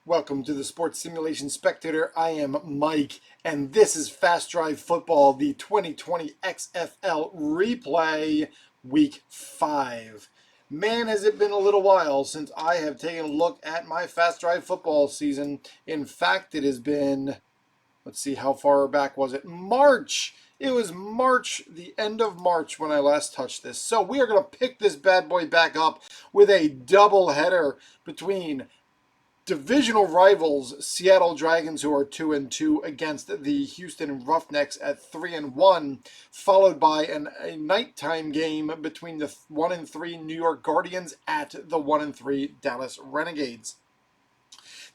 Welcome to the Sports Simulation Spectator. I am Mike, and this is Fast Drive Football, the 2020 XFL replay, Week 5. Man, has it been a little while since I have taken a look at my Fast Drive Football season. In fact, it has been, let's see, how far back was it? March! It was March, the end of March, when I last touched this. So we are going to pick this bad boy back up with a doubleheader between divisional rivals Seattle Dragons, who are 2-2, against the Houston Roughnecks at 3-1, followed by a nighttime game between the 1-3 New York Guardians at the 1-3 Dallas Renegades.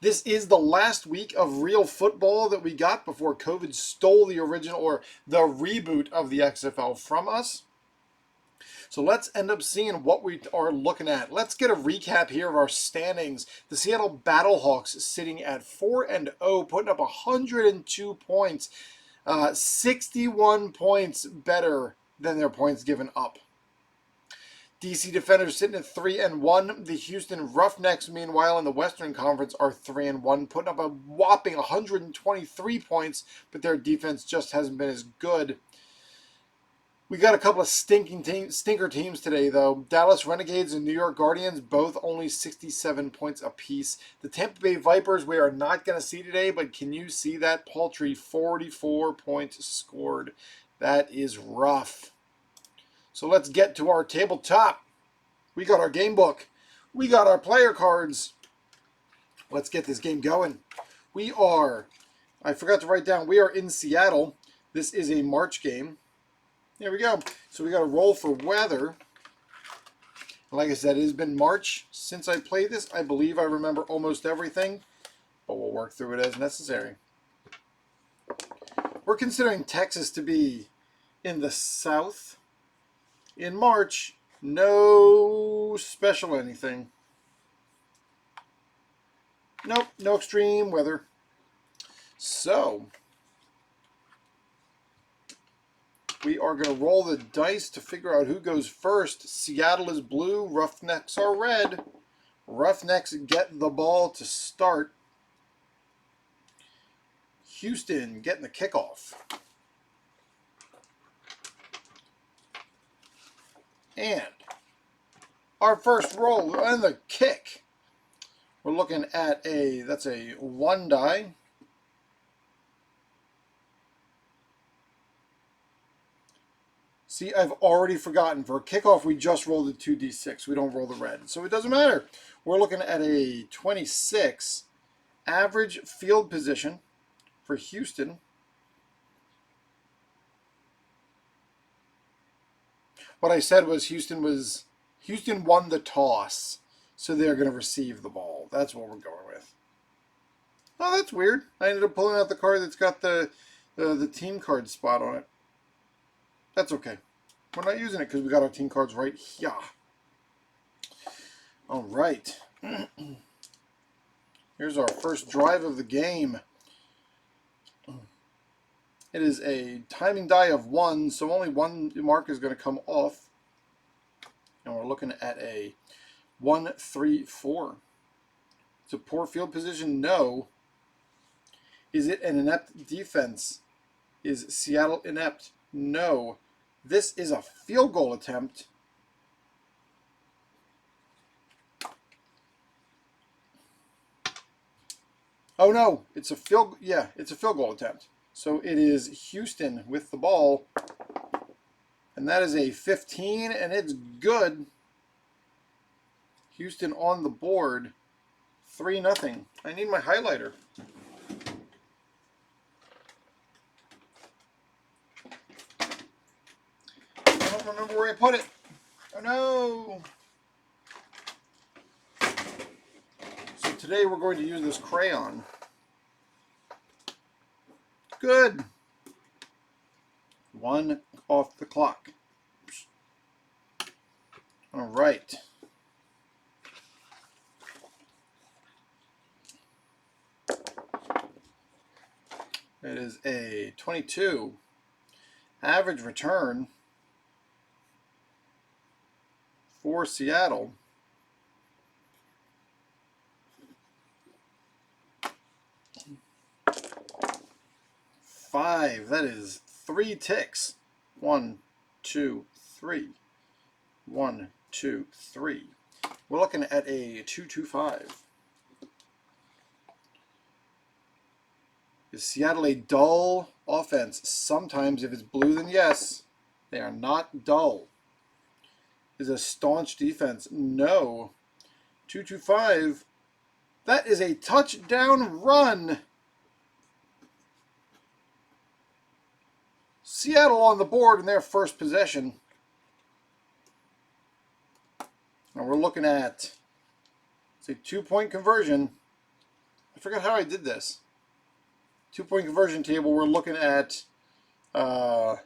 This is the last week of real football that we got before COVID stole the original, or the reboot, of the XFL from us. So let's end up seeing what we are looking at. Let's get a recap here of our standings. The Seattle Battlehawks sitting at 4-0, putting up 102 points, 61 points better than their points given up. DC Defenders sitting at 3-1. The Houston Roughnecks, meanwhile, in the Western Conference are 3-1, putting up a whopping 123 points, but their defense just hasn't been as good. We got a couple of stinker teams today, though. Dallas Renegades and New York Guardians, both only 67 points apiece. The Tampa Bay Vipers, we are not going to see today, but can you see that paltry 44 points scored? That is rough. So let's get to our tabletop. We got our game book. We got our player cards. Let's get this game going. I forgot to write down, we are in Seattle. This is a March game. There we go. So we got a roll for weather. Like I said, it has been March since I played this. I believe I remember almost everything, but we'll work through it as necessary. We're considering Texas to be in the south. In March, no special anything. Nope, no extreme weather. So we are going to roll the dice to figure out who goes first. Seattle is blue. Roughnecks are red. Roughnecks get the ball to start. Houston getting the kickoff. And our first roll and the kick. We're looking at that's a 1 die. See, I've already forgotten. For a kickoff, we just rolled a 2d6. We don't roll the red. So it doesn't matter. We're looking at a 26 average field position for Houston. What I said was Houston won the toss, so they're going to receive the ball. That's what we're going with. Oh, that's weird. I ended up pulling out the card that's got the team card spot on it. That's okay. We're not using it because we got our team cards right here. All right. Here's our first drive of the game. It is a timing die of 1, so only one mark is going to come off. And we're looking at a 1-3-4. It's a poor field position? No. Is it an inept defense? Is Seattle inept? No. This is a field goal attempt. Oh no, it's a field goal attempt. So it is Houston with the ball. And that is a 15, and it's good. Houston on the board. 3-0. I need my highlighter. I don't remember where I put it. Oh no. So today we're going to use this crayon. Good. 1 off the clock. All right. It is a 22. Average return for Seattle 5. That is 3 ticks. 1, 2, 3. 1, 2, 3. We're looking at a 225. Is Seattle a dull offense? Sometimes, if it's blue, then yes. They are not dull. Is a staunch defense? No. 225. That is a touchdown run. Seattle on the board in their first possession. And we're looking at, it's a 2-point conversion. I forgot how I did this. 2-point conversion table. We're looking at, I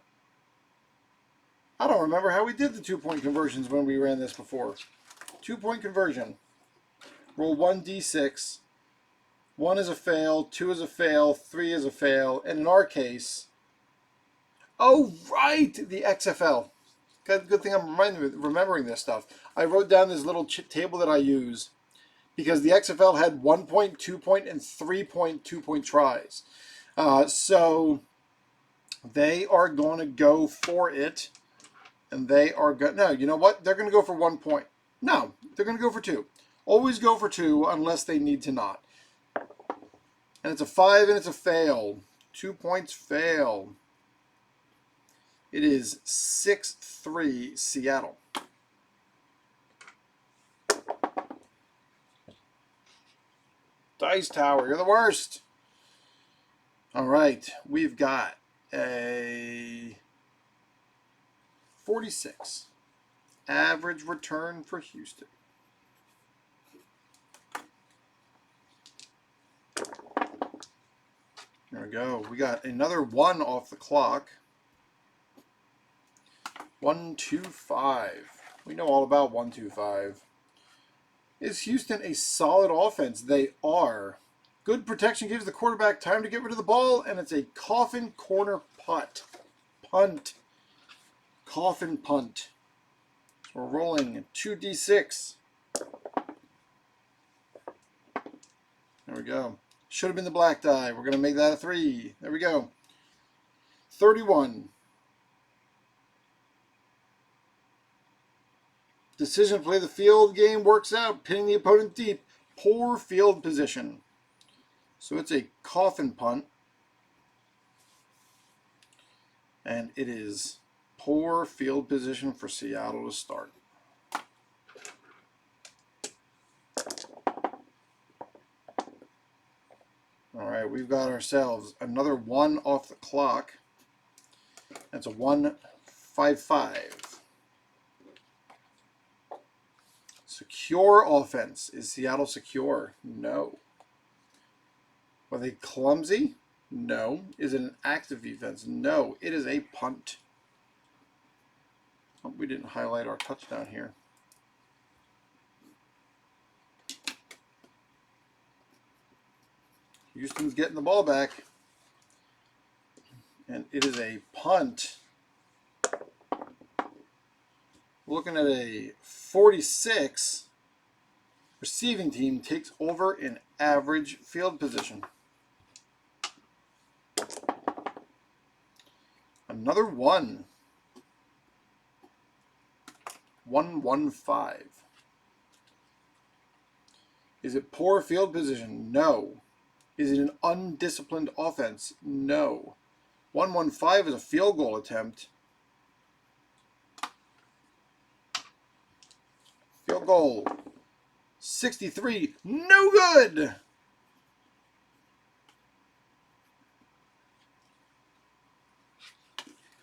don't remember how we did the 2-point conversions when we ran this before. 2-point conversion. Roll 1d6. 1 is a fail, 2 is a fail, 3 is a fail, and in our case, oh right, the XFL. Good thing I'm remembering this stuff. I wrote down this little table that I use because the XFL had 1-point, 2-point, and 3-point, 2-point tries. So they are going to go for it, and they are going. No, you know what? They're going to go for 1 point. No, they're going to go for 2. Always go for 2 unless they need to not. And it's a 5 and it's a fail. 2 points fail. It is 6-3 Seattle. Dice Tower, you're the worst. All right, we've got a 46. Average return for Houston. There we go. We got another 1 off the clock. 125. We know all about 125. Is Houston a solid offense? They are. Good protection gives the quarterback time to get rid of the ball, and it's a coffin corner punt. Punt. Coffin punt. We're rolling 2d6. There we go. Should have been the black die. We're going to make that a 3. There we go. 31. Decision to play the field game works out, pinning the opponent deep. Poor field position. So it's a coffin punt. And it is poor field position for Seattle to start. All right, we've got ourselves another 1 off the clock. That's a 1-5-5. Secure offense. Is Seattle secure? No. Are they clumsy? No. Is it an active defense? No. It is a punt. Oh, we didn't highlight our touchdown here. Houston's getting the ball back. And it is a punt. We're looking at a 46. Receiving team takes over in average field position. Another 1. 1-1-5. Is it poor field position? No. Is it an undisciplined offense? No. 1-1-5 is a field goal attempt. Field goal. 63. No good.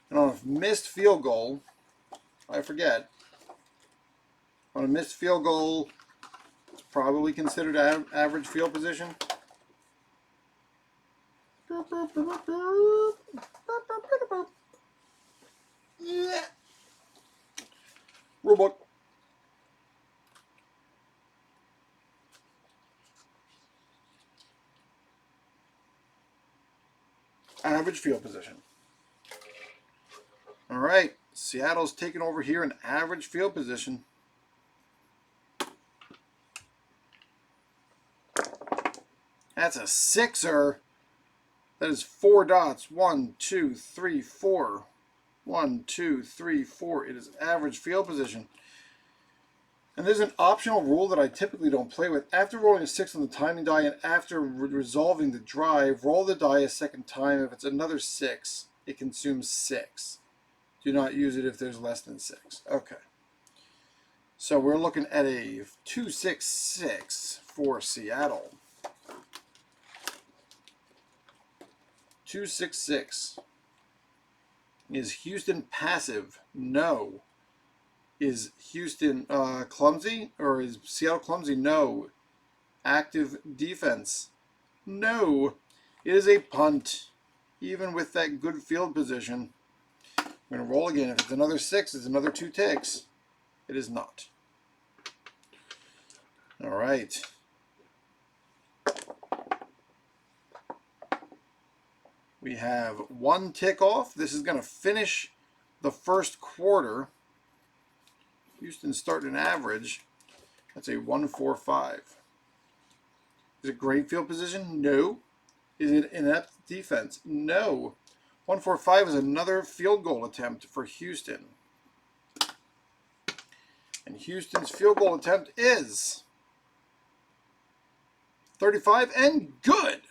And on a missed field goal, I forget. On a missed field goal, it's probably considered average field position. Yeah. Robot. Average field position. All right, Seattle's taking over here in average field position. That's a 6er. That is 4 dots. 1, 2, 3, 4. 1, 2, 3, 4. It is average field position. And there's an optional rule that I typically don't play with. After rolling a 6 on the timing die and after resolving the drive, roll the die a second time. If it's another 6, it consumes 6. Do not use it if there's less than 6. Okay. So we're looking at a 266 for Seattle. 266. Is Houston passive? No. Is Houston clumsy? Or is Seattle clumsy? No. Active defense? No. It is a punt. Even with that good field position. I'm going to roll again. If it's another 6, it's another 2 ticks. It is not. All right. We have 1 tick off. This is going to finish the first quarter. Houston starting an average. That's a 145. Is it great field position? No. Is it inept defense? No. 145 is another field goal attempt for Houston. And Houston's field goal attempt is 35 and good.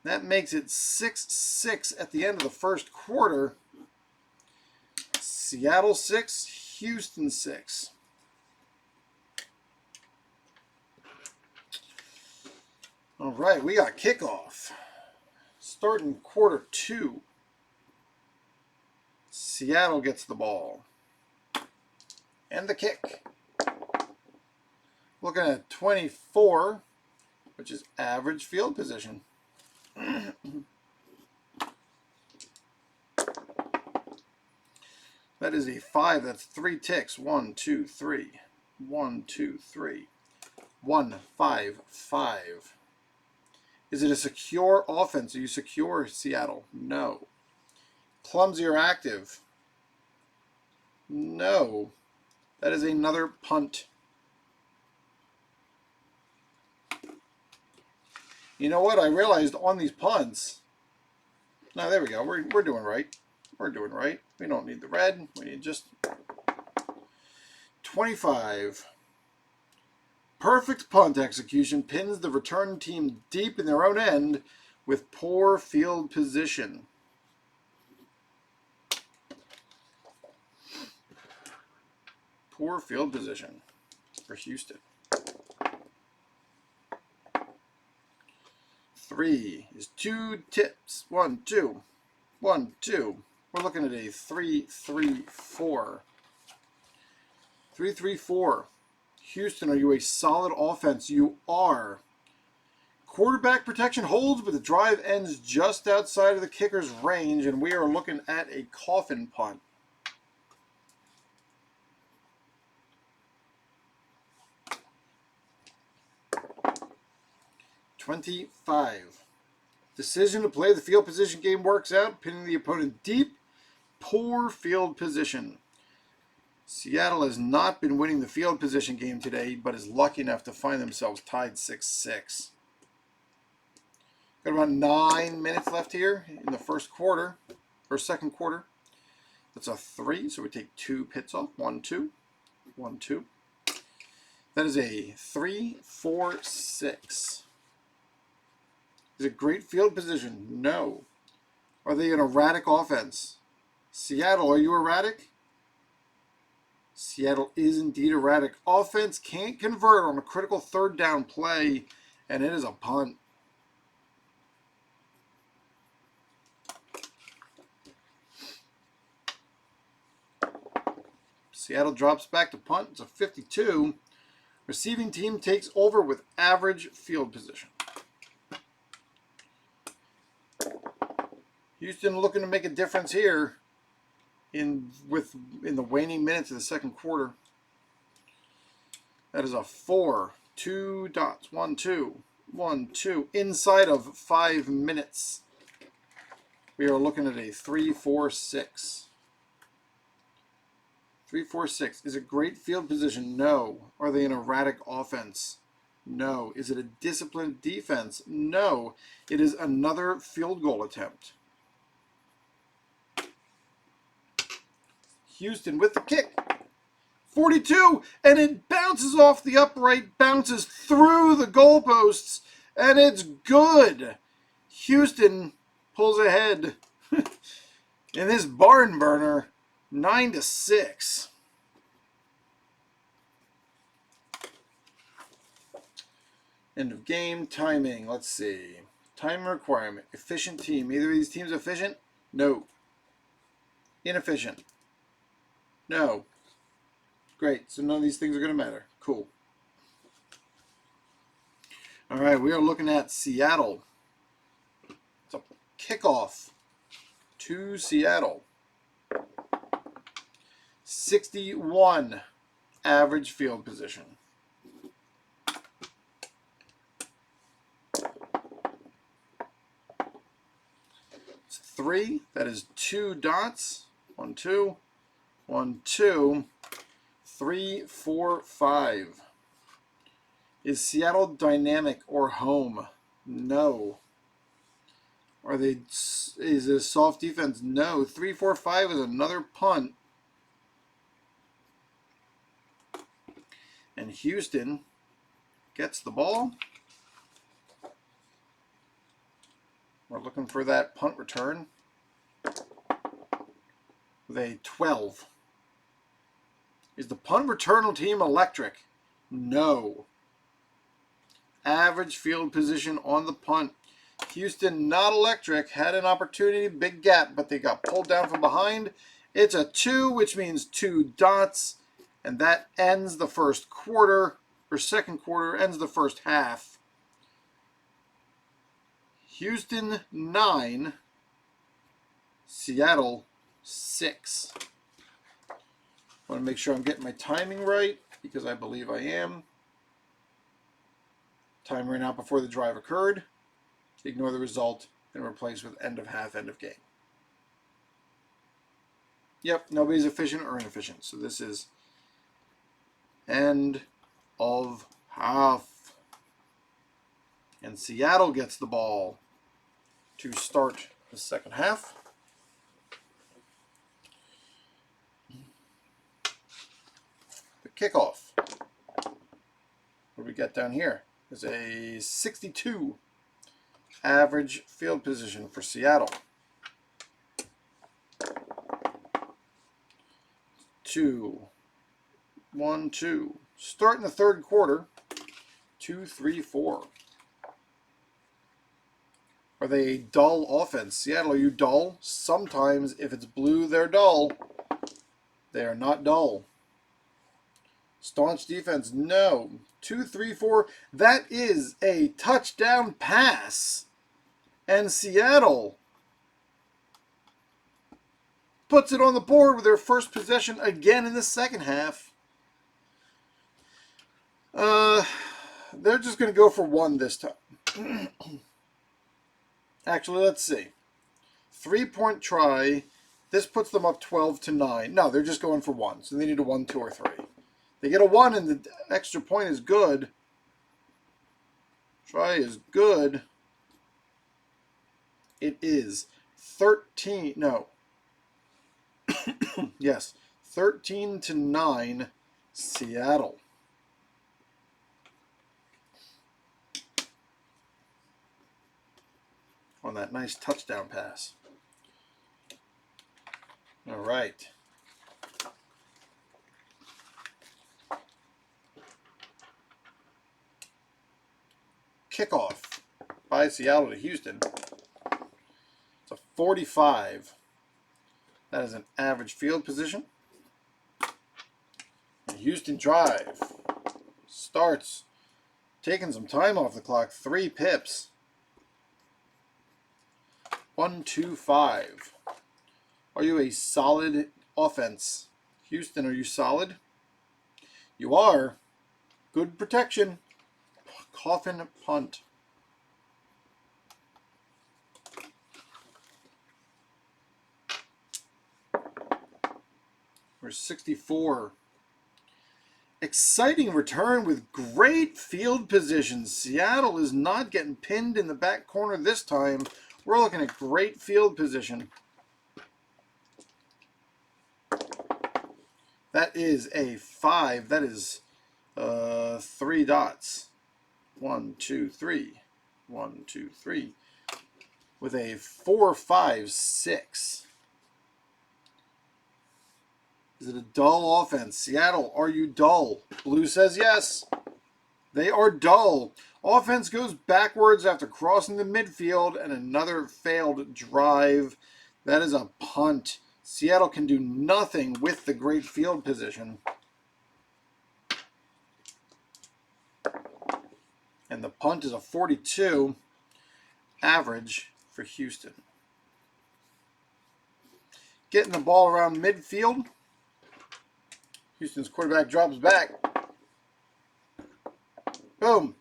That makes it 6-6 at the end of the first quarter. Seattle 6, Houston 6. All right, we got kickoff. Starting quarter 2. Seattle gets the ball. And the kick. Looking at 24, which is average field position. That is a 5. That's 3 ticks. 1, 2, 3. 1, 2, 3. 1, 5, 5. Is it a secure offense? Are you secure, Seattle? No. Clumsy or active? No. That is another punt. You know what? I realized on these punts. Now, there we go. We're doing right. We're doing right. We don't need the red. We need just 25. Perfect punt execution pins the return team deep in their own end with poor field position. Poor field position for Houston. 3 is 2 tips. 1, 2. 1, 2. We're looking at a 3-3-4. 3-3-4. Houston, are you a solid offense? You are. Quarterback protection holds, but the drive ends just outside of the kicker's range, and we are looking at a coffin punt. $25. Decision to play the field position game works out, pinning the opponent deep. Poor field position. Seattle has not been winning the field position game today, but is lucky enough to find themselves tied 6-6. Got about 9 minutes left here in the first quarter, or second quarter. That's a 3, so we take 2 pits off. 1, 2. 1, 2. That is a 3-4-6. Is it great field position? No. Are they an erratic offense? Seattle, are you erratic? Seattle is indeed erratic. Offense can't convert on a critical third down play, and it is a punt. Seattle drops back to punt. It's a 52. Receiving team takes over with average field position. Houston looking to make a difference here in the waning minutes of the second quarter. That is a 4. 2 dots. 1, 2. 1, 2. Inside of 5 minutes. We are looking at a 3-4-6. 3-4-6. Is it great field position? No. Are they an erratic offense? No. Is it a disciplined defense? No. It is another field goal attempt. Houston with the kick. 42, and it bounces off the upright, bounces through the goalposts, and it's good. Houston pulls ahead in this barn burner, 9-6. End of game timing. Let's see. Time requirement. Efficient team. Either of these teams efficient? No. Inefficient? No. Great. So none of these things are going to matter. Cool. All right. We are looking at Seattle. It's a kickoff to Seattle. 61 average field position. It's 3. That is 2 dots. 1, 2. 1, 2. 3, 4, 5. Is Seattle dynamic or home? No. Is it a soft defense? No. 3, 4, 5 is another punt. And Houston gets the ball. We're looking for that punt return with a 12. Is the punt return team electric? No. Average field position on the punt. Houston not electric. Had an opportunity, big gap, but they got pulled down from behind. It's a 2, which means 2 dots. And that ends the first quarter, or second quarter, ends the first half. Houston 9, Seattle 6. I want to make sure I'm getting my timing right, because I believe I am. Time ran out before the drive occurred. Ignore the result and replace with end of half, end of game. Yep, nobody's efficient or inefficient. So this is end of half. And Seattle gets the ball to start the second half. The kickoff. What do we get down here? Is a 62 average field position for Seattle. 2, 1, 2. Start in the third quarter. 2, 3, 4. Are they a dull offense? Seattle, are you dull? Sometimes if it's blue, they're dull. They are not dull. Staunch defense? No. 2, 3, 4. That is a touchdown pass. And Seattle puts it on the board with their first possession again in the second half. They're just going to go for 1 this time. Actually, let's see. 3-point try. This puts them up 12-9. No, they're just going for 1. So they need a 1, 2, or 3. They get a 1 and the extra point is good. Try is good. It is 13. No. Yes. 13-9 Seattle. On that nice touchdown pass. All right. Kickoff by Seattle to Houston. It's a 45. That is an average field position. And Houston drive starts. Taking some time off the clock. 3 pips. 1, 2, 5. Are you a solid offense? Houston, are you solid? You are. Good protection. Coffin punt. We're 64. Exciting return with great field position. Seattle is not getting pinned in the back corner this time. We're looking at great field position. That is a 5. That is 3 dots. 1, 2, 3. 1, 2, 3. With a 4, 5, 6. Is it a dull offense? Seattle, are you dull? Blue says yes. They are dull. Offense goes backwards after crossing the midfield and another failed drive. That is a punt. Seattle can do nothing with the great field position. And the punt is a 42 average for Houston. Getting the ball around midfield. Houston's quarterback drops back. Boom.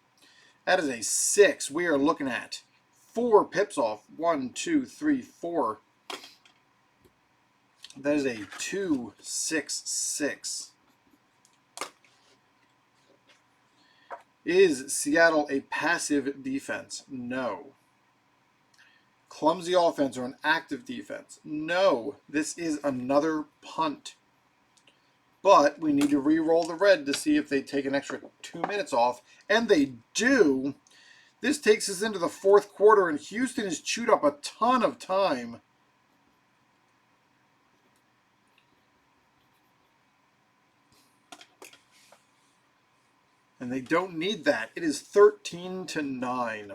That is a 6. We are looking at 4 pips off. 1, 2, 3, 4. That is a 2, 6, 6. Is Seattle a passive defense? No. Clumsy offense or an active defense? No. This is another punt. But we need to re-roll the red to see if they take an extra 2 minutes off. And they do. This takes us into the 4th quarter, and Houston has chewed up a ton of time. And they don't need that. It is 13-9.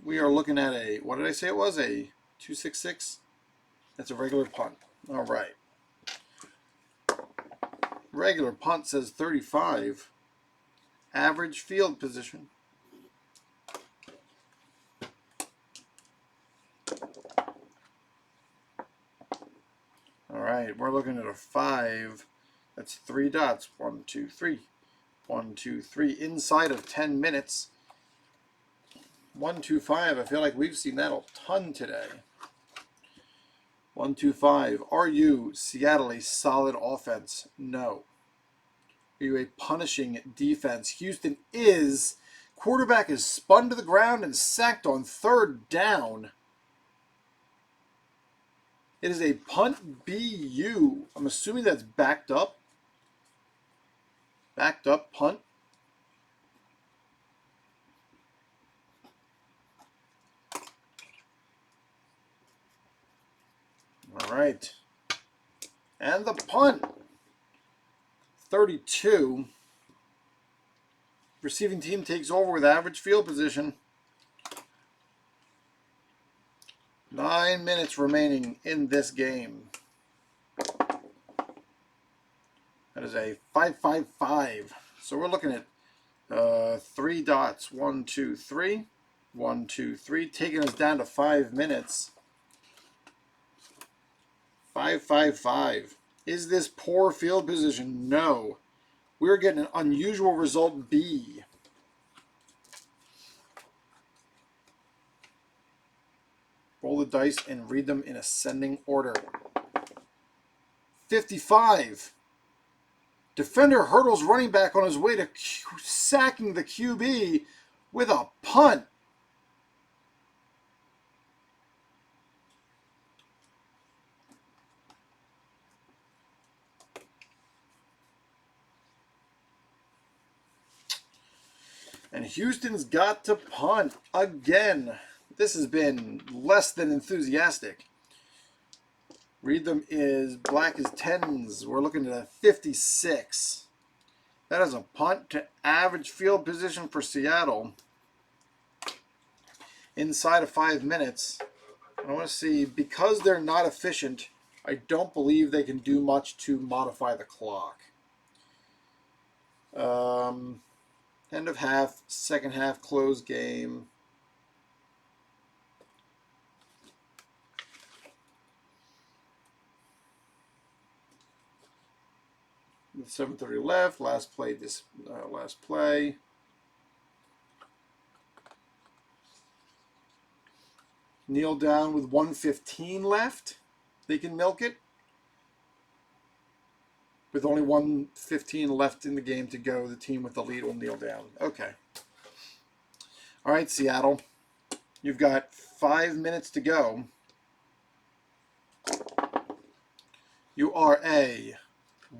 We are looking at a, what did I say it was? A 266? That's a regular punt. All right. Regular punt says 35. Average field position. All right, we're looking at a 5. That's 3 dots. 1, 2, 3. 1, 2, 3. Inside of 10 minutes. 1, 2, 5. I feel like we've seen that a ton today. 1, 2, 5. Are you, Seattle, a solid offense? No. Are you a punishing defense? Houston is. Quarterback is spun to the ground and sacked on 3rd down. It is a punt BU. I'm assuming that's backed up. Backed up punt. All right. And the punt. 32. Receiving team takes over with average field position. 9 minutes remaining in this game. That is a 5-5-5. So we're looking at 3 dots. 1, 2, 3. 1, 2, 3. Taking us down to 5 minutes. 5-5-5. Is this poor field position? No. We're getting an unusual result B. Roll the dice and read them in ascending order. 55. Defender hurdles running back on his way to sacking the QB with a punt. And Houston's got to punt again. This has been less than enthusiastic. Read them is black as 10s. We're looking at a 56. That is a punt to average field position for Seattle. Inside of 5 minutes. I want to see, because they're not efficient, I don't believe they can do much to modify the clock. End of half, second half, close game. With 7:30 left, last play. Kneel down with 1:15 left. They can milk it. With only 1:15 left in the game to go, the team with the lead will kneel down. Okay. All right, Seattle. You've got 5 minutes to go. You are a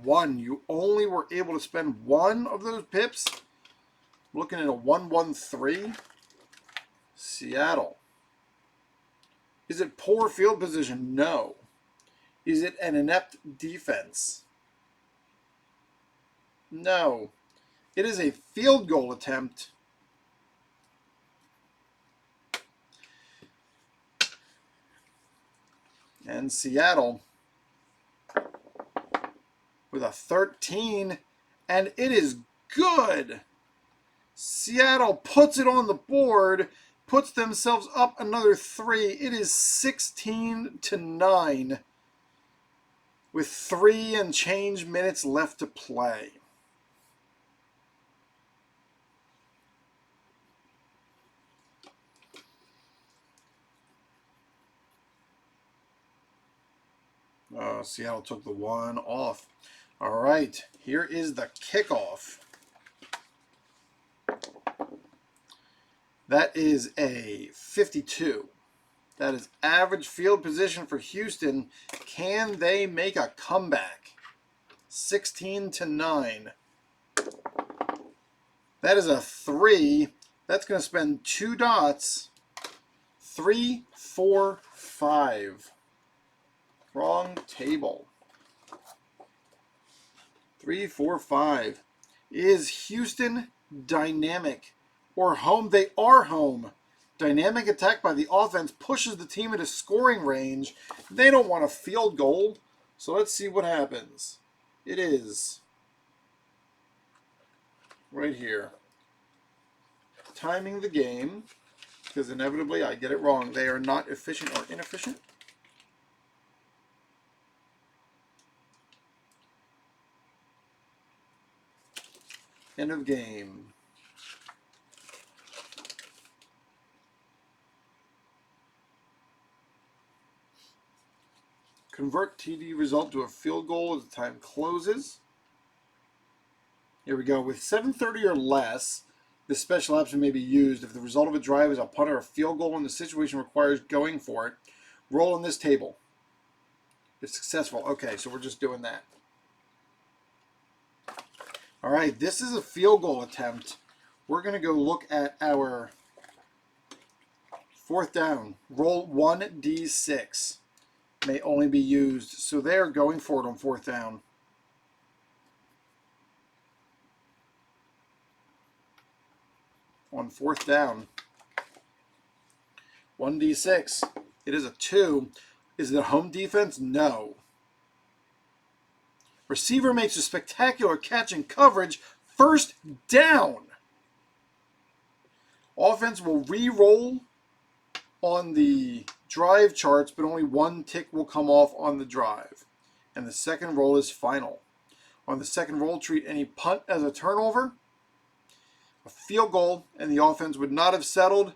1. You only were able to spend 1 of those pips. Looking at a 1-1-3. Seattle. Is it poor field position? No. Is it an inept defense? No. It is a field goal attempt. And Seattle with a 13, and it is good. Seattle puts it on the board, puts themselves up another 3. It is 16-9 with 3 and change minutes left to play. Seattle took the 1 off. All right, here is the kickoff. That is a 52. That is average field position for Houston. Can they make a comeback? 16-9. That is a 3. That's going to spend 2 dots. 3, 4, 5. Wrong table. 3, 4, 5. Is Houston dynamic or home? They are home. Dynamic attack by the offense pushes the team into scoring range. They don't want a field goal. So let's see what happens. It is right here. Timing the game, because inevitably I get it wrong. They are not efficient or inefficient. End of game. Convert TD result to a field goal as the time closes. Here we go. With 7:30 or less, this special option may be used if the result of a drive is a punt or a field goal and the situation requires going for it. Roll in this table. If successful. Okay, so we're just doing that. All right, this is a field goal attempt. We're going to go look at our 4th down. Roll 1d6. May only be used. So they're going for it on 4th down. On 4th down. 1d6. It is a 2. Is it a home defense? No. Receiver makes a spectacular catch and coverage. 1st down. Offense will re-roll on the drive charts, but only 1 tick will come off on the drive. And the second roll is final. On the second roll, treat any punt as a turnover. A field goal, and the offense would not have settled.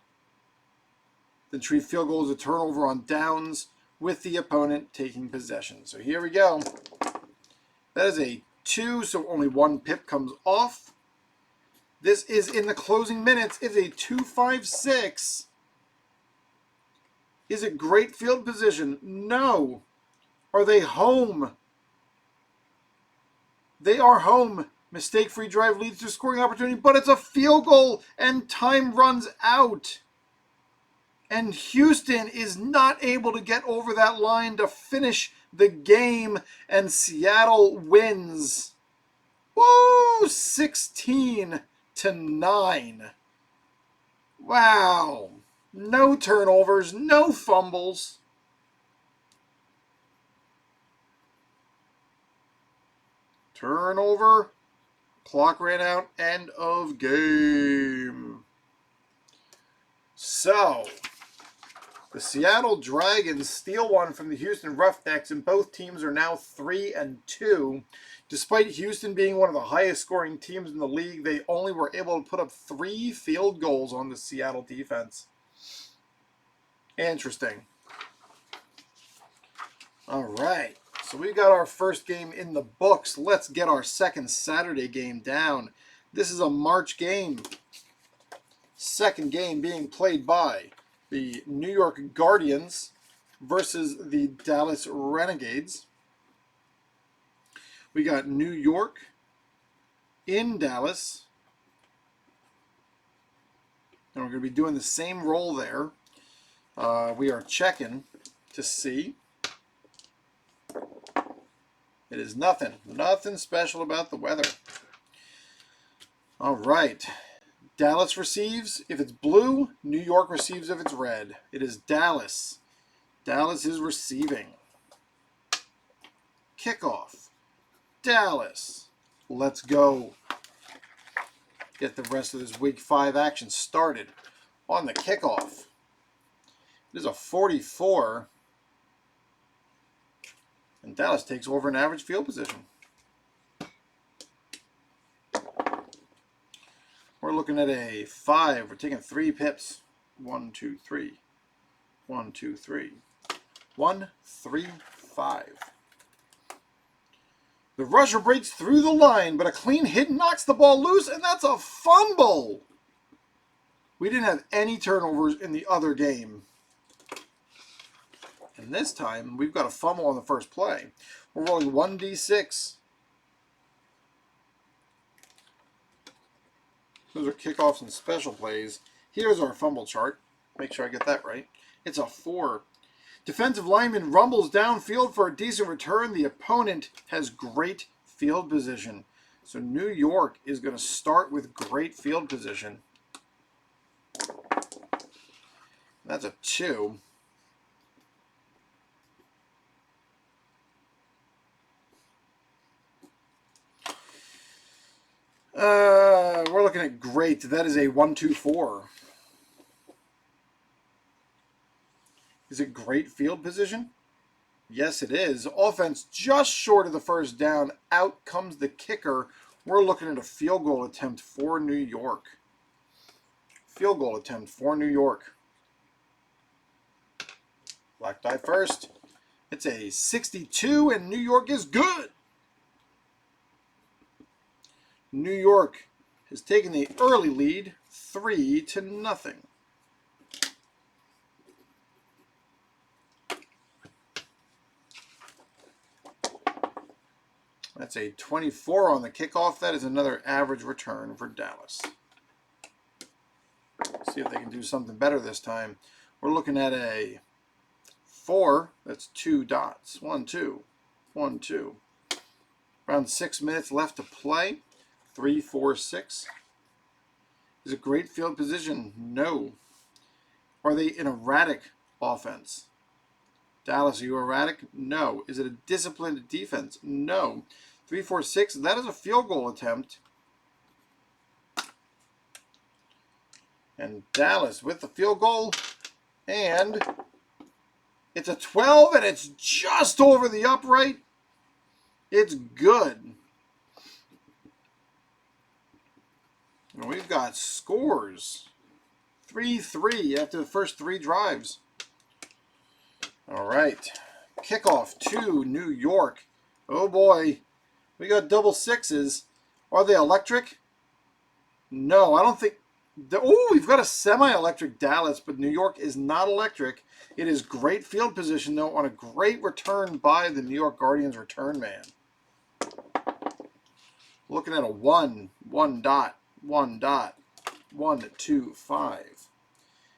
Then treat field goal as a turnover on downs with the opponent taking possession. So here we go. That is a 2, so only 1 pip comes off. This is in the closing minutes. It's a 2-5-6. Is it great field position? No. Are they home? They are home. Mistake-free drive leads to scoring opportunity, but it's a field goal and time runs out. And Houston is not able to get over that line to finish the game, and Seattle wins. Woo! 16-9. Wow. No turnovers, no fumbles. Turnover. Clock ran out. End of game. So, the Seattle Dragons steal one from the Houston Roughnecks, and both teams are now 3-2. Despite Houston being one of the highest scoring teams in the league, they only were able to put up 3 field goals on the Seattle defense. Interesting. All right. So we got our first game in the books. Let's get our second Saturday game down. This is a March game. Second game being played by the New York Guardians versus the Dallas Renegades. We got New York in Dallas. And we're going to be doing the same roll there. We are checking to see. It is nothing special about the weather. All right. Dallas receives if it's blue. New York receives if it's red. It is Dallas. Dallas is receiving. Kickoff. Dallas. Let's go. Get the rest of this week 5 action started on the kickoff. It is a 44. And Dallas takes over an average field position. We're looking at a 5. We're taking 3 pips. 1, 2, 3. 1, 2, 3. 1, 3, 5. The rusher breaks through the line, but a clean hit knocks the ball loose, and that's a fumble. We didn't have any turnovers in the other game. And this time, we've got a fumble on the first play. We're rolling 1d6. Those are kickoffs and special plays. Here's our fumble chart. Make sure I get that right. It's a 4. Defensive lineman rumbles downfield for a decent return. The opponent has great field position. So New York is going to start with great field position. That's a 2. We're looking at great. That is a 1, 2, 4. Is it great field position? Yes, it is. Offense just short of the first down. Out comes the kicker. We're looking at a field goal attempt for New York. Field goal attempt for New York. Black die first. It's a 62, and New York is good. New York has taken the early lead, 3-0. That's a 24 on the kickoff. That is another average return for Dallas. See if they can do something better this time. We're looking at a 4. That's 2 dots. 1, 2. 1, 2. Around 6 minutes left to play. 3, 4, 6. Is it great field position? No. Are they an erratic offense? Dallas, are you erratic? No. Is it a disciplined defense? No. 3, 4, 6. That is a field goal attempt. And Dallas with the field goal. And it's a 12, and it's just over the upright. It's good. And we've got scores. 3-3 after the first 3 drives. All right. Kickoff to New York. Oh boy. We got double 6s. Are they electric? No, I don't think. Oh, we've got a semi-electric Dallas, but New York is not electric. It is great field position, though, on a great return by the New York Guardians return man. Looking at a 1, 1 dot, 1 dot, 1, 2, 5.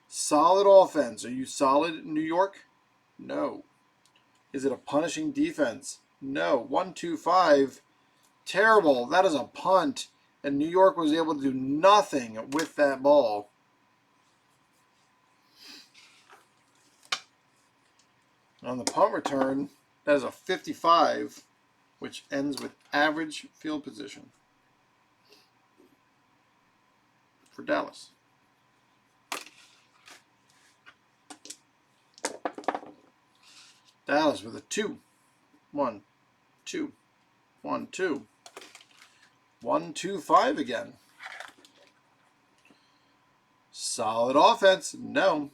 Solid offense. Are you solid, New York? No. Is it a punishing defense? No. 1, 2, 5. Terrible. That is a punt. And New York was able to do nothing with that ball. On the punt return, that is a 55, which ends with average field position for Dallas. Dallas with a 2. 1, 2. 1, 2. 1, 2, 5 again. Solid offense? No.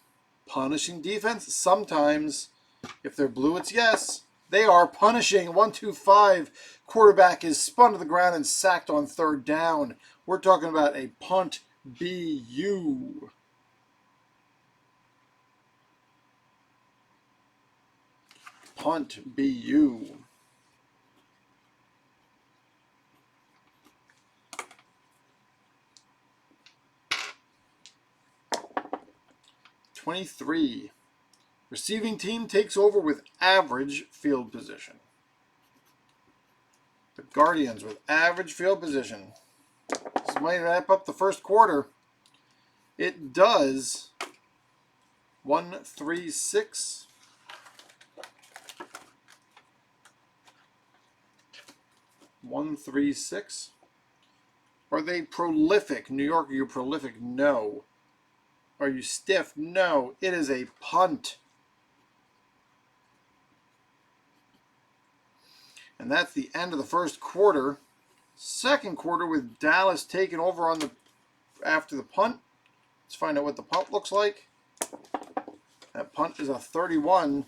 Punishing defense? Sometimes. If they're blue, it's yes. They are punishing. 1-2-5. Quarterback is spun to the ground and sacked on third down. We're talking about a punt BU. Punt BU. (23) Receiving team takes over with average field position. The Guardians with average field position. This might wrap up the first quarter. It does. 1-3-6. Are they prolific? New York, are you prolific? No. Are you stiff? No. It is a punt. And that's the end of the first quarter. Second quarter with Dallas taking over on after the punt. Let's find out what the punt looks like. That punt is a 31.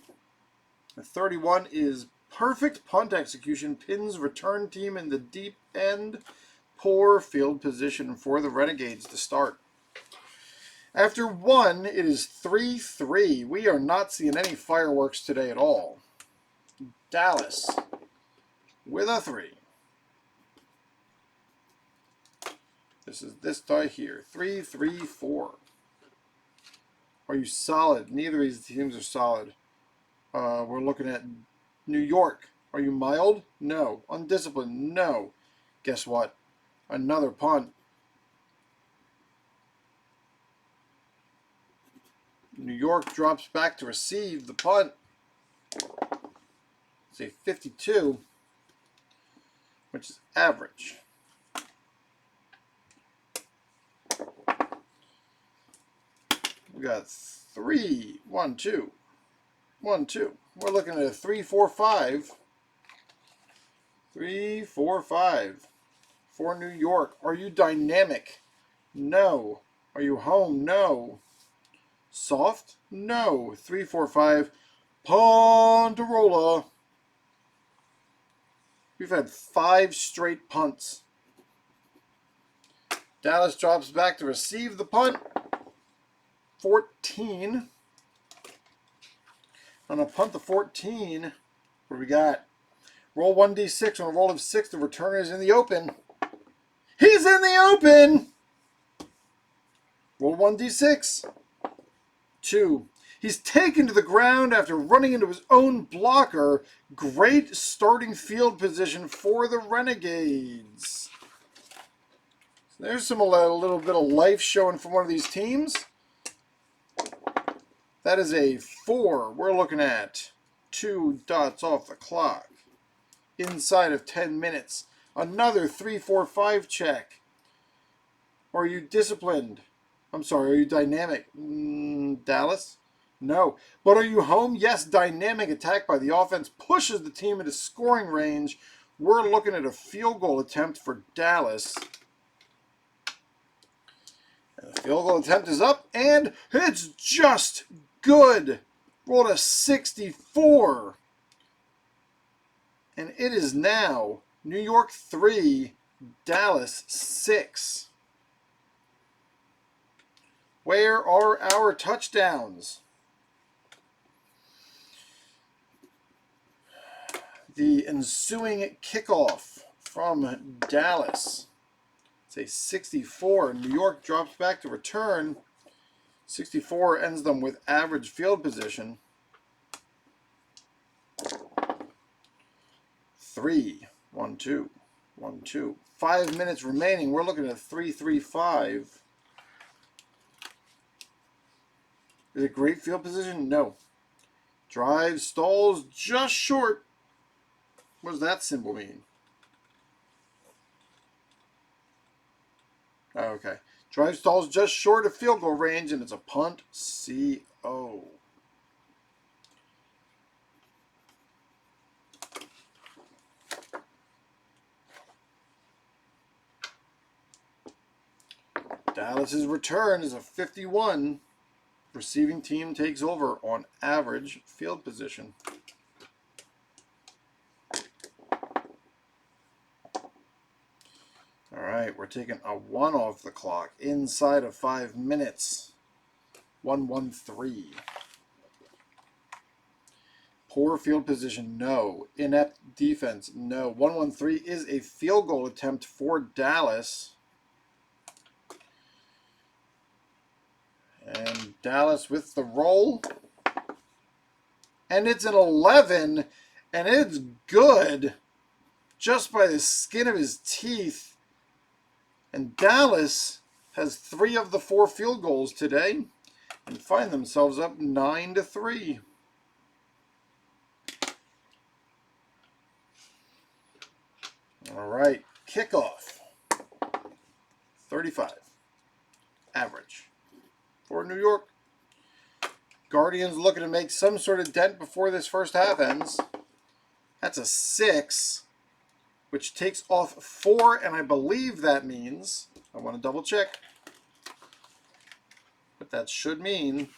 The 31 is perfect punt execution. Pins return team in the deep end. Poor field position for the Renegades to start. After one, it is 3-3. We are not seeing any fireworks today at all. Dallas with a 3. This is this die here. 3-3-4. Are you solid? Neither of these teams are solid. We're looking at New York. Are you mild? No. Undisciplined? No. Guess what? Another punt. New York drops back to receive the punt. It's a 52, which is average. We got 3, 1, 2, 1, 2. We're looking at a 3-4-5. 3-4-5 for New York. Are you dynamic? No. Are you home? No. Soft? No. 3-4-5. Ponderola. We've had 5 straight punts. Dallas drops back to receive the punt. 14. On a punt to 14, what do we got? Roll 1d6. On a roll of 6, the returner is in the open. He's in the open! Roll 1d6. 2. He's taken to the ground after running into his own blocker. Great starting field position for the Renegades. So there's a little bit of life showing from one of these teams. That is a 4. We're looking at 2 dots off the clock. Inside of 10 minutes. Another 3-4-5 check. Are you disciplined? I'm sorry, are you dynamic? Dallas? No. But are you home? Yes, dynamic attack by the offense pushes the team into scoring range. We're looking at a field goal attempt for Dallas. And the field goal attempt is up, and it's just good. Rolled a 64. And it is now New York 3, Dallas 6. Where are our touchdowns? The ensuing kickoff from Dallas. It's a 64. New York drops back to return. 64 ends them with average field position. 3, 1, 2, 1, 2. 5 minutes remaining. We're looking at 3-3-5. Is it great field position? No. Drive stalls just short. What does that symbol mean? Oh, okay. Drive stalls just short of field goal range, and it's a punt. CO. Dallas's return is a 51. Receiving team takes over on average field position. right, we're taking a 1 off the clock inside of 5 minutes. 1-1-3. Poor field position, no. Inept defense, no. 1-1-3 is a field goal attempt for Dallas. And Dallas with the roll. And it's an 11, and it's good just by the skin of his teeth. And Dallas has 3 of the 4 field goals today and find themselves up 9-3. All right, kickoff. 35. Average for New York. Guardians looking to make some sort of dent before this first half ends. That's a 6, which takes off 4, and I believe that means, I want to double check, but that should mean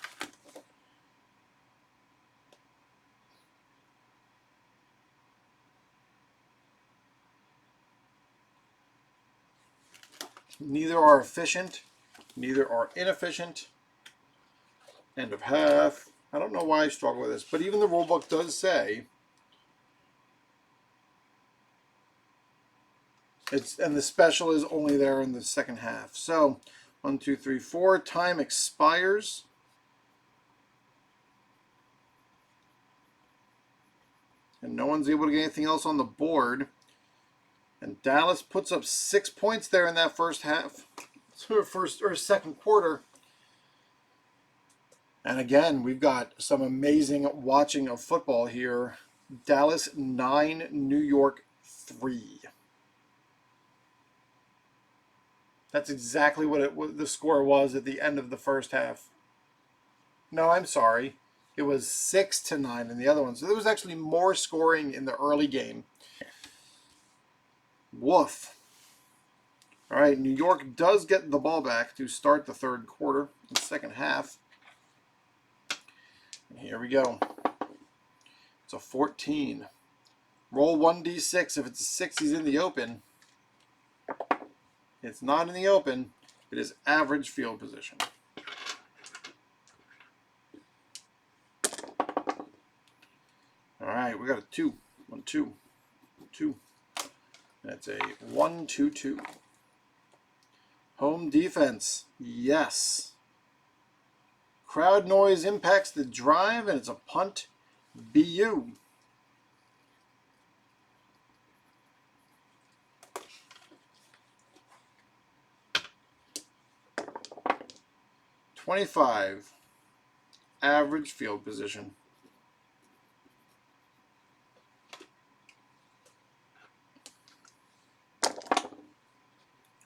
neither are efficient, neither are inefficient. End of half. I don't know why I struggle with this, but even the rulebook does say and the special is only there in the second half. So 1, 2, 3, 4. Time expires. And no one's able to get anything else on the board. And Dallas puts up 6 points there in that first half. Second quarter. And again, we've got some amazing watching of football here. Dallas 9, New York 3. That's exactly what the score was at the end of the first half. No, I'm sorry. It was 6-9 in the other one. So there was actually more scoring in the early game. Woof. All right, New York does get the ball back to start the third quarter, the second half. And here we go. It's a 14. Roll 1d6. If it's a 6, he's in the open. It's not in the open. It is average field position. All right, we got a 2. 1, 2, 2. That's a 1, 2, 2. Home defense, yes. Crowd noise impacts the drive, and it's a punt. BU. .25. Average field position.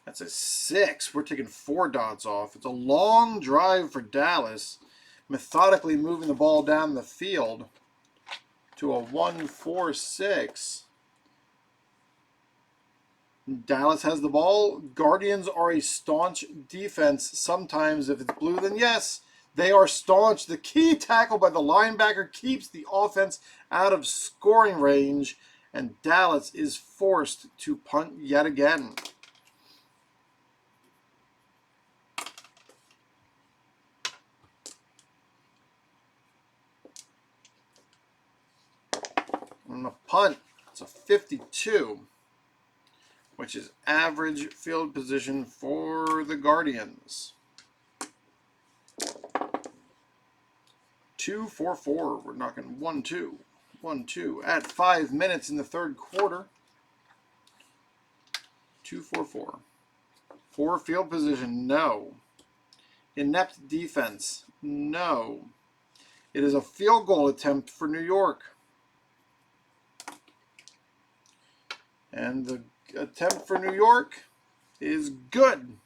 That's a 6. We're taking 4 dots off. It's a long drive for Dallas, methodically moving the ball down the field to a 1-4-6. Dallas has the ball. Guardians are a staunch defense. Sometimes if it's blue, then yes, they are staunch. The key tackle by the linebacker keeps the offense out of scoring range, and Dallas is forced to punt yet again. On the punt, it's a 52, which is average field position for the Guardians. 2-4-4. We're knocking 1-2. 1-2 at 5 minutes in the third quarter. 2-4-4. 4 field position, no. Inept defense, no. It is a field goal attempt for New York. And the attempt for New York is good.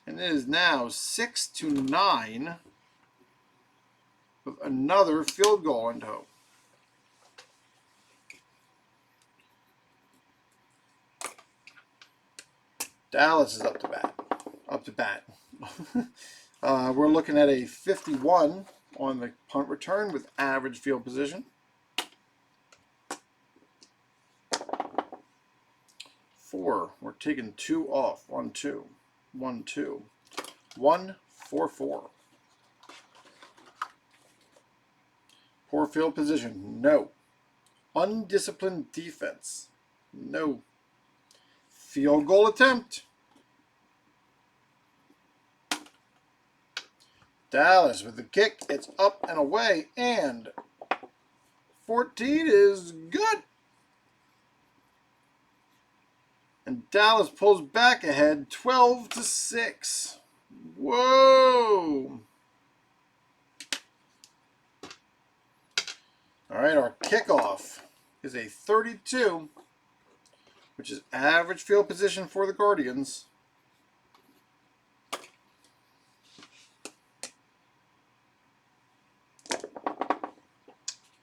And it is now 6-9 with another field goal in tow. Dallas is up to bat. We're looking at a 51 on the punt return with average field position. 4. We're taking 2 off. 1, 2. 1, 2. 1, 4, 4. Poor field position. No. Undisciplined defense. No. Field goal attempt. Dallas with the kick. It's up and away. And 14 is good. And Dallas pulls back ahead 12-6. Whoa. All right, our kickoff is a 32, which is average field position for the Guardians.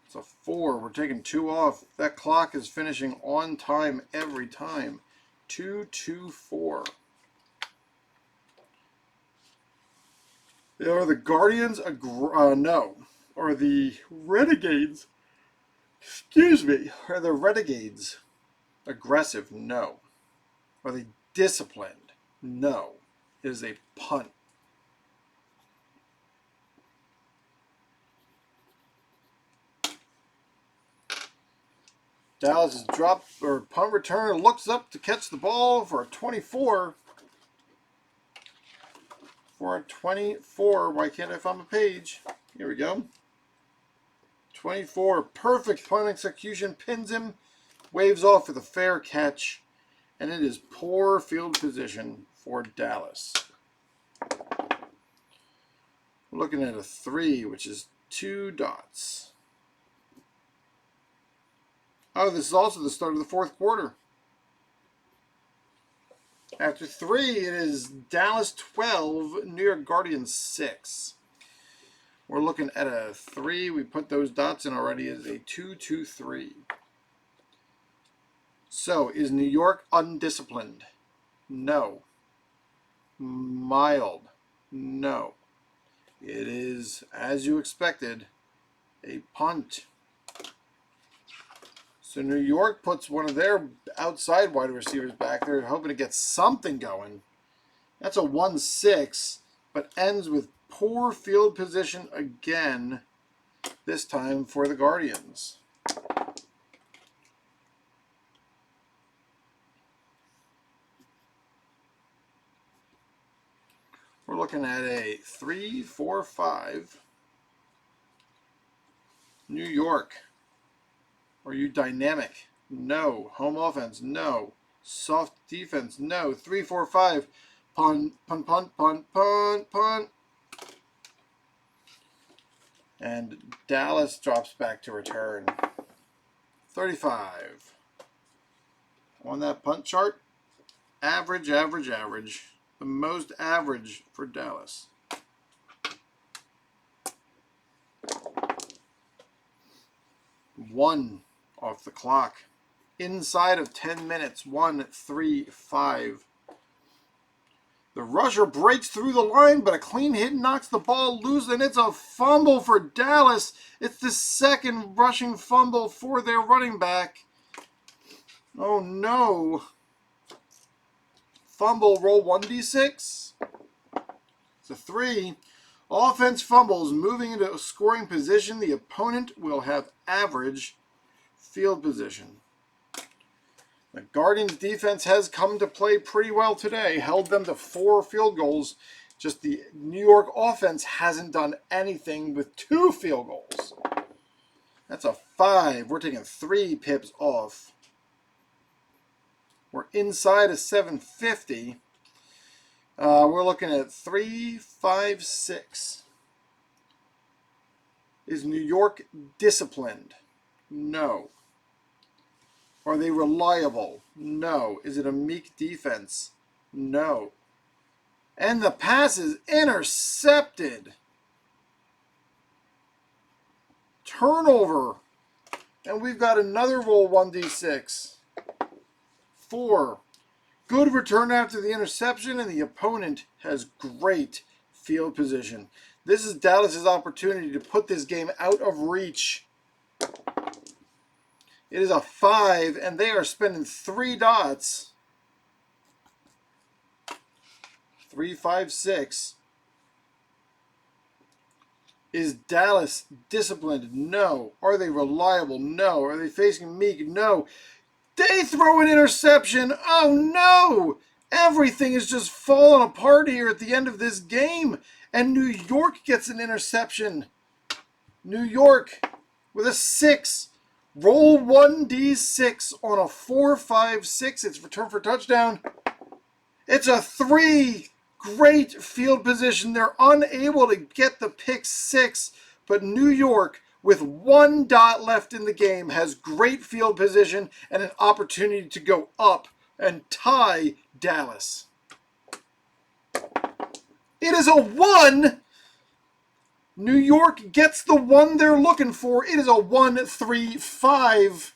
It's a 4. We're taking 2 off. That clock is finishing on time every time. 2-2-4. Are the Guardians no. Are the Renegades, excuse me, are the Renegades aggressive? No. Are they disciplined? No. It is a punt. Dallas has dropped, or punt return, looks up to catch the ball for a 24. For a 24. Why can't I find my page? Here we go. 24. Perfect punt execution. Pins him. Waves off with a fair catch. And it is poor field position for Dallas. We're looking at a 3, which is 2 dots. Oh, this is also the start of the 4th quarter. After 3, it is Dallas 12, New York Guardians 6. We're looking at a 3. We put those dots in already as a 2-2-3. So, is New York undisciplined? No. Mild? No. It is, as you expected, a punt. So New York puts one of their outside wide receivers back there, hoping to get something going. That's a 1-6, but ends with poor field position again, this time for the Guardians. We're looking at a 3-4-5. New York. Are you dynamic? No. Home offense? No. Soft defense? No. 3-4-5. Punt, punt, punt, punt, punt, punt. And Dallas drops back to return. 35. On that punt chart, average, average, average. The most average for Dallas. One off the clock. Inside of 10 minutes. 1-3-5. The rusher breaks through the line, but a clean hit knocks the ball loose, and it's a fumble for Dallas. It's the second rushing fumble for their running back. Oh no. Fumble, roll 1d6. It's a 3. Offense fumbles, moving into a scoring position. The opponent will have average field position. The Guardians defense has come to play pretty well today. Held them to 4 field goals. Just the New York offense hasn't done anything with 2 field goals. That's a 5. We're taking 3 pips off. We're inside of 750. We're looking at 3-5-6. Is New York disciplined? No. Are they reliable? No. Is it a meek defense? No. And the pass is intercepted. Turnover. And we've got another roll 1d6. 4. Good return after the interception, and the opponent has great field position. This is Dallas's opportunity to put this game out of reach. It is a 5, and they are spending 3 dots 3, 5, 6. Is Dallas disciplined? No. Are they reliable? No. Are they facing Meek? No. They throw an interception. Oh no! Everything is just falling apart here at the end of this game. And New York gets an interception. New York with a 6. Roll 1d6 on a 4, 5, 6. It's return for touchdown. It's a 3. Great field position. They're unable to get the pick 6, but New York, with 1 dot left in the game, has great field position and an opportunity to go up and tie Dallas. It is a 1. New York gets the 1 they're looking for. It is a 1, 3, 5.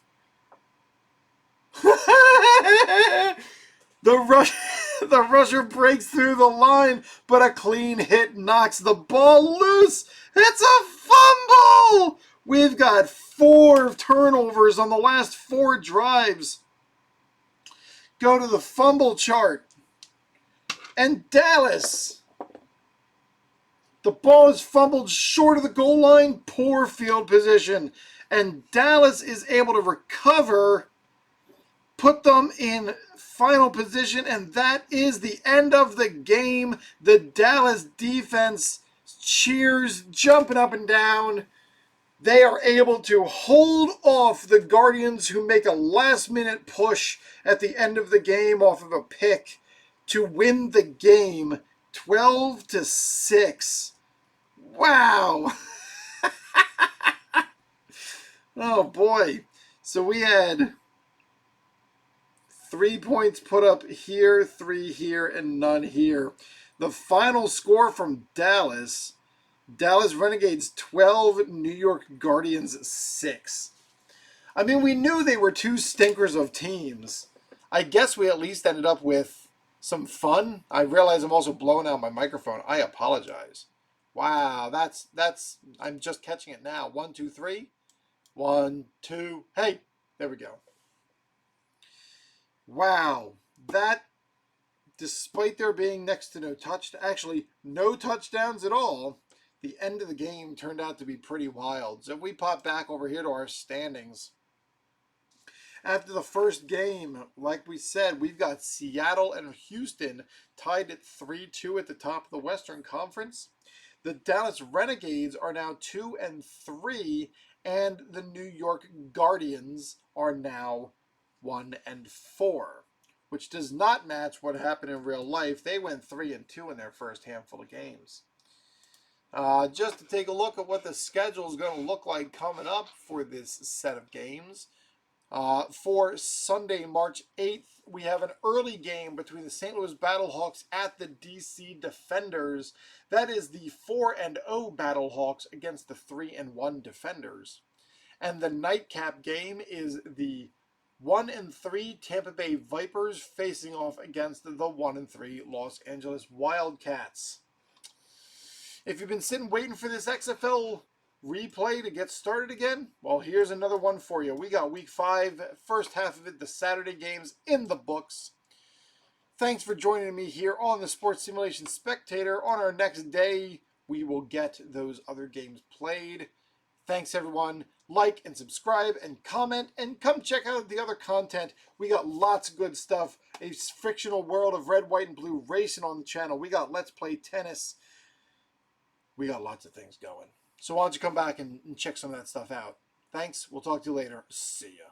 The rusher breaks through the line, but a clean hit knocks the ball loose. It's a fumble! We've got 4 turnovers on the last 4 drives. Go to the fumble chart. And Dallas. The ball is fumbled short of the goal line. Poor field position. And Dallas is able to recover, put them in final position, and that is the end of the game. The Dallas defense cheers, jumping up and down. They are able to hold off the Guardians, who make a last-minute push at the end of the game off of a pick to win the game 12-6. Wow. Oh boy. So we had 3 points put up here, 3 here, and none here. The final score from Dallas Renegades 12, New York Guardians 6. I mean, we knew they were 2 stinkers of teams. I guess we at least ended up with some fun. I realize I'm also blowing out my microphone. I apologize. Wow, that's I'm just catching it now. 1, 2, 3. 1, 2. Hey, there we go. Wow, that, despite there being next to no touchdowns at all, the end of the game turned out to be pretty wild. So if we pop back over here to our standings, after the first game, like we said, we've got Seattle and Houston tied at 3-2 at the top of the Western Conference. The Dallas Renegades are now 2-3, and the New York Guardians are now 1-4, which does not match what happened in real life. They went 3-2 in their first handful of games. Just to take a look at what the schedule is going to look like coming up for this set of games. For Sunday, March 8th, we have an early game between the St. Louis Battlehawks at the DC Defenders. That is the 4-0 Battlehawks against the 3-1 Defenders. And the nightcap game is the 1-3 Tampa Bay Vipers facing off against the 1-3 Los Angeles Wildcats. If you've been sitting waiting for this XFL replay to get started again, well, here's another one for you. We got week 5, first half of it, the Saturday games in the books. Thanks for joining me here on the Sports Simulation Spectator. On our next day, we will get those other games played. Thanks, everyone. Like and subscribe and comment, and come check out the other content. We got lots of good stuff. A fictional world of red, white, and blue racing on the channel. We got Let's Play Tennis. We got lots of things going. So why don't you come back and check some of that stuff out. Thanks. We'll talk to you later. See ya.